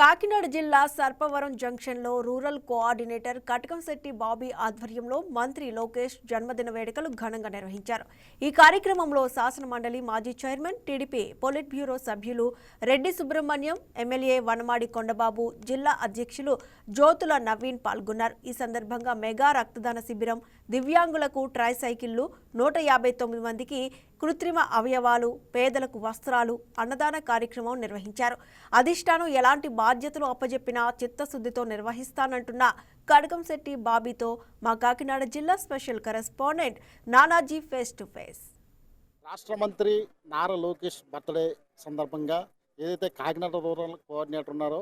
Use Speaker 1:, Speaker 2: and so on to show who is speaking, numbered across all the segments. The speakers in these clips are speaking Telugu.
Speaker 1: కాకినాడ జిల్లా సర్పవరం జంక్షన్లో రూరల్ కోఆర్డినేటర్ కటకంశెట్టి బాబీ ఆధ్వర్యంలో మంత్రి లోకేష్ జన్మదిన వేడుకలు ఘనంగా నిర్వహించారు. ఈ కార్యక్రమంలో శాసన మండలి మాజీ చైర్మన్, టీడీపీ పొలిట్ బ్యూరో సభ్యులు రెడ్డి సుబ్రహ్మణ్యం, ఎమ్మెల్యే వనమాడి కొండబాబు, జిల్లా అధ్యక్షులు జ్యోతుల నవీన్ పాల్గొన్నారు. ఈ సందర్భంగా మెగా రక్తదాన శిబిరం, దివ్యాంగులకు ట్రైసైకిళ్లు, 159 మందికి కృత్రిమ అవయవాలు, పేదలకు వస్త్రాలు, అన్నదాన కార్యక్రమం నిర్వహించారు. అధిష్టానం ఎలాంటి బాధ్యతలు అప్పజెప్పినా చిత్తశుద్ధితో నిర్వహిస్తానంటున్న కటకంశెట్టి బాబీతో మా కాకినాడ జిల్లా special correspondent Nanaji face to face.
Speaker 2: రాష్ట్ర మంత్రి నారా లోకేష్ బర్త్డే సందర్భంగా ఏదైతే కాకినాడ రూరల్ కోఆర్డినేటర్ ఉన్నారో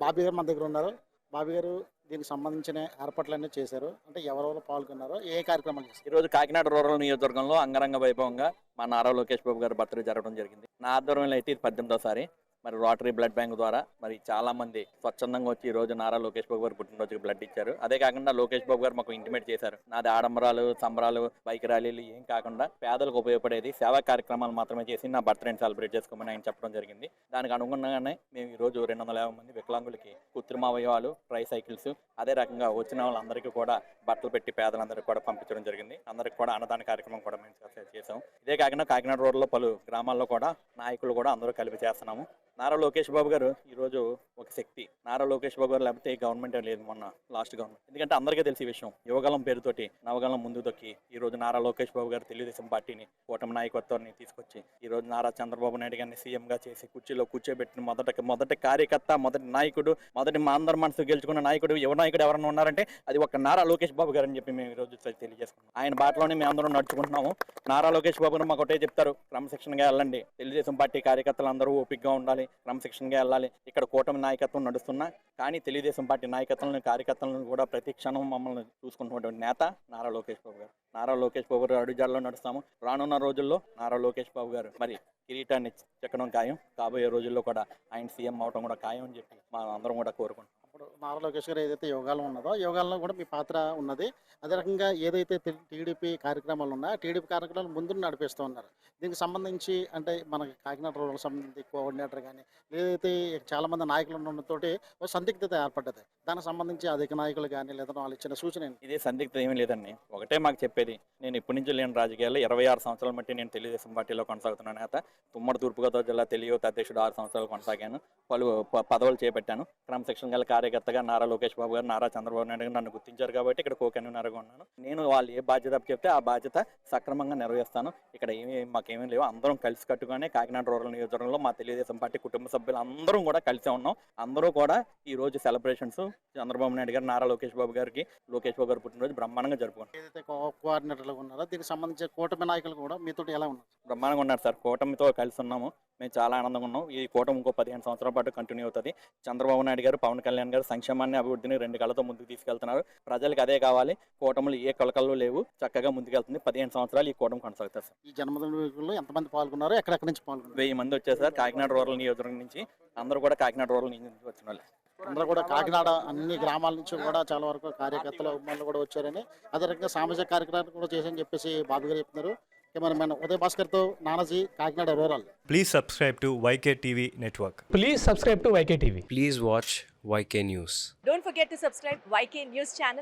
Speaker 2: బాబీ గారు మన దగ్గర ఉన్నారు. బాబీ గారు దీనికి సంబంధించిన ఏర్పాట్లన్నీ చేశారు. అంటే ఎవరెవరు పాల్గొన్నారో, ఏ కార్యక్రమాలు చేశారు?
Speaker 3: ఈరోజు కాకినాడ రూరల్ నియోజకవర్గంలో అంగరంగ వైభవంగా మా నారా లోకేష్ బాబు గారి బర్త్డే జరగడం జరిగింది. నా ఆధ్వర్యంలో అయితే ఇది 18వ సారి. మరి రోటరీ బ్లడ్ బ్యాంక్ ద్వారా మరి చాలా మంది స్వచ్ఛందంగా వచ్చి ఈ రోజు నారా లోకేష్ బాబు గారు పుట్టినరోజుకి బ్లడ్ ఇచ్చారు. అదే కాకుండా లోకేష్ బాబు గారు మాకు ఇంటిమేట్ చేశారు, నాది ఆడంబరాలు, సంబరాలు, బైక్ ర్యాలీలు ఏం కాకుండా పేదలకు ఉపయోగపడేది సేవా కార్యక్రమాలు మాత్రమే చేసి నా బర్త్డేని సెలబ్రేట్ చేసుకోమని ఆయన చెప్పడం జరిగింది. దానికి అనుగుణంగానే మేము ఈ రోజు 250 మంది వికలాంగులకి కృత్రిమ అవయవాలు, ట్రైసైకిల్స్, అదే రకంగా వచ్చిన వాళ్ళందరికీ కూడా బట్టలు పెట్టి పేదలందరికీ కూడా పంపించడం జరిగింది. అందరికీ కూడా అన్నదాన కార్యక్రమం కూడా మేము చేసాం. ఇదే కాకుండా కాకినాడ రోడ్లో పలు గ్రామాల్లో కూడా నాయకులు కూడా అందరూ కలిపి చేస్తున్నాము. నారా లోకేష్ బాబు గారు ఈరోజు ఒక శక్తి. నారా లోకేష్ బాబు గారు లేకపోతే గవర్నమెంట్ లేదు, మొన్న లాస్ట్ గవర్నమెంట్. ఎందుకంటే అందరికీ తెలిసి ఈ విషయం, యువగలం పేరుతోటి నవగలం ముందుకు తొక్కి ఈ రోజు నారా లోకేష్ బాబు గారు తెలుగుదేశం పార్టీని, కూటమి నాయకత్వాన్ని తీసుకొచ్చి ఈ రోజు నారా చంద్రబాబు నాయుడు గారిని సీఎంగా చేసి కుర్చీలో కూర్చోబెట్టిన మొదటి కార్యకర్త, మొదటి నాయకుడు, మా అందరి మనసు గెలుచుకున్న నాయకుడు, యువ నాయకుడు ఎవరైనా ఉన్నారంటే అది ఒక నారా లోకేష్ బాబు గారు అని చెప్పి మేము ఈ రోజు తెలియజేసుకున్నాం. ఆయన బాటలోనే మేము అందరం నడుచుకుంటున్నాము. నారా లోకేష్ బాబు గారు మాకు ఒకటే చెప్తారు, క్రమశిక్షణగా వెళ్ళండి, తెలుగుదేశం పార్టీ కార్యకర్తలు అందరూ ఓపికగా ఉండాలి, క్రమశిక్షణగా వెళ్ళాలి. ఇక్కడ కూటమి నాయకత్వం నడుస్తున్నా కానీ తెలుగుదేశం పార్టీ నాయకత్వాలను, కార్యకర్తలను కూడా ప్రతి క్షణం మమ్మల్ని చూసుకున్నటువంటి నేత నారా లోకేష్ బాబు గారు. నారా లోకేష్ బాబు గారు అడుగుజాడలో నడుస్తాము. రానున్న రోజుల్లో నారా లోకేష్ బాబు గారు మరి కిరీటాన్ని చెక్కడం ఖాయం, కాబోయే రోజుల్లో కూడా ఆయన సీఎం అవడం కూడా ఖాయం అని చెప్పి మా అందరం కూడా కోరుకుంటాం.
Speaker 2: ఇప్పుడు నారా లోకేష్ గారు ఏదైతే యోగాలో ఉన్నదో, యోగాల్లో కూడా మీ పాత్ర ఉన్నది. అదే రకంగా ఏదైతే టీడీపీ కార్యక్రమాలు ఉన్నాయో, టీడీపీ కార్యక్రమాలు ముందు నడిపిస్తూ ఉన్నారు. దీనికి సంబంధించి అంటే మనకి కాకినాడ రూరల్ సంబంధించి కోఆర్డినేటర్ కానీ ఏదైతే చాలామంది నాయకులు ఉండడంతోటి ఒక సందిగ్ధత ఏర్పడ్డది. దానికి సంబంధించి అధిక నాయకులు కానీ లేదా వాళ్ళు ఇచ్చిన సూచన
Speaker 3: ఇదే సందిగ్ధత ఏమీ లేదండి. ఒకటే మాకు చెప్పేది, నేను ఇప్పటి నుంచి లేని రాజకీయాల్లో 26 సంవత్సరాల బట్టి నేను తెలుగుదేశం పార్టీలో కొనసాగుతున్న నేత. ఉమ్మడి తూర్పుగోదావరి జిల్లా తెలుగు అధ్యక్షుడు 6 సంవత్సరాలు కొనసాగాను, పలు పదవులు చేపట్టాను. క్రమశిక్షణ గల కార్యకర్తగా నారా లోకేష్ బాబు గారు, నారా చంద్రబాబు నాయుడు గారు నన్ను గుర్తించారు కాబట్టి ఇక్కడ కో-కన్వీనర్గా ఉన్నాను. నేను వాళ్ళు ఏ బాధ్యత చెప్తే ఆ బాధ్యత సక్రమంగా నెరవేరుస్తాను. ఇక్కడ మాకేమీ లేవు. అందరం కలిసి కట్టుగానే కాకినాడ రూరల్ నియోజకవర్గంలో మా తెలుగుదేశం పార్టీ కుటుంబ సభ్యులు అందరం కూడా కలిసే ఉన్నాం. అందరూ కూడా ఈ రోజు సెలబ్రేషన్స్ చంద్రబాబు నాయుడు గారు, నారా లోకేష్ బాబు గారికి, లోకేష్ బాబు గారు పుట్టినరోజు బ్రహ్మాండంగా జరుపుకుంటాం.
Speaker 2: ఏదైతే కోఆర్డినేటర్లు ఉన్నారో దీనికి సంబంధించి కూటమి నాయకులు కూడా మీతో ఎలా ఉన్నారు?
Speaker 3: బ్రహ్మాండంగా ఉన్నారు సార్. కూటమితో కలిసి ఉన్నాము, మేము చాలా ఆనందంగా ఉన్నాం. ఈ కూటమి ఇంకో 15 సంవత్సరాల పాటు కంటిన్యూ అవుతుంది. చంద్రబాబు నాయుడు గారు, పవన్ కళ్యాణ్ గారు సంక్షేమాన్ని, అభివృద్ధిని 2 కళ్ళతో ముందుకు తీసుకెళ్తున్నారు. ప్రజలకు అదే కావాలి. కూటములు ఏ కొలకల్లో లేవు, చక్కగా ముందుకెళ్తుంది. 15 సంవత్సరాలు ఈ కూటమి కొనసాగుతారు సార్.
Speaker 2: ఈ జన్మదిన వేడుకల్లో ఎంతమంది పాల్గొన్నారు, ఎక్కడెక్కడి నుంచి పాల్గొన్నారు?
Speaker 3: 1000 మంది వచ్చేసారు కాకినాడ రూరల్ నియోజకవర్గం నుంచి. అందరూ కూడా కాకినాడ రూరల్ నుంచి వచ్చిన వాళ్ళే.
Speaker 2: అందరూ కూడా కాకినాడ అన్ని గ్రామాల నుంచి కూడా చాలా వరకు కార్యకర్తలు, అభిమానులు కూడా వచ్చారని, అదే రకంగా సామాజిక కార్యక్రమాలు కూడా చేశారని చెప్పేసి బాబు గారు చెప్తున్నారు. కెమెరామెన్ ఉదయ్ భాస్కర్తో Nanaji, Kakinada rural.
Speaker 4: Please subscribe to YK TV Network.
Speaker 5: Please subscribe to YK TV.
Speaker 6: Please watch YK News.
Speaker 7: Don't forget to subscribe YK News channel.